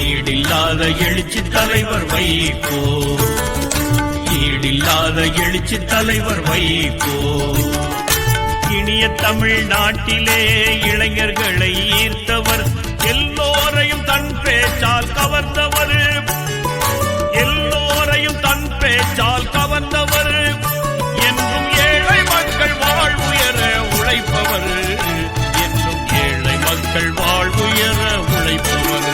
ஈடில்லாத எழுச்சி தலைவர் வைகோ, ஈடில்லாத எழுச்சி தலைவர் வைகோ. இனிய தமிழ்நாட்டிலே இளைஞர்களை ஈர்த்தவர், எல்லோரையும் தன் பேச்சால் கவர்ந்தவர், எல்லோரையும் தன் பேச்சால் கவர்ந்தவர். என்றும் ஏழை மக்கள் வாழ்வுயர உழைப்பவர், என்றும் ஏழை மக்கள் வாழ்வுயர உழைப்பவர்.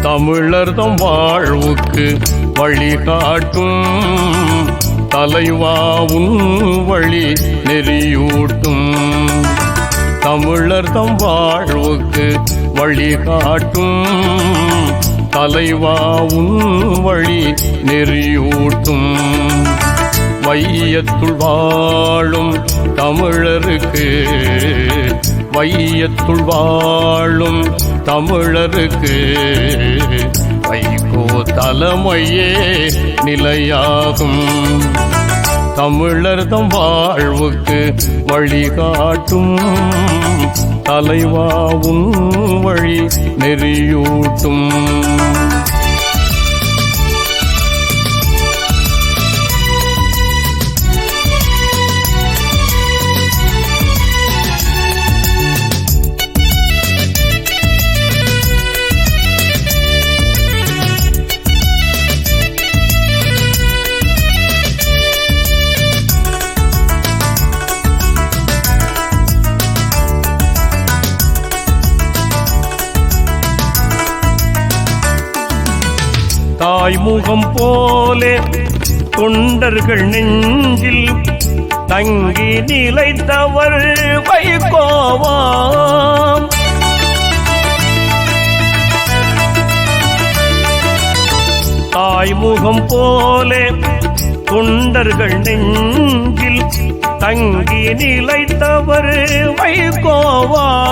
தமிழர்தம் வாழ்வுக்கு வழிகாட்டும் தலைவாவும் வழி நெறியூட்டும். தமிழர்தம் வாழ்வுக்கு வழிகாட்டும் தலைவாவும் வழி நெறியூட்டும். வையத்துள் வாழும் தமிழருக்கு, வையத்துள் வாழும் தமிழருக்கு வைகோ தலைமையே நிலையாகும். தமிழர்தம் வாழ்வுக்கு வழிகாட்டும் தலைவாவும் வழி நெறியூட்டும். தாய்முகம் போலே தொண்டர்கள் நெஞ்சில் தங்கி நிலைத்தவர் வைகோவாம். தாய்முகம் போலே தொண்டர்கள் நெஞ்சில் தங்கி நிலைத்தவர் வைகோவாம்.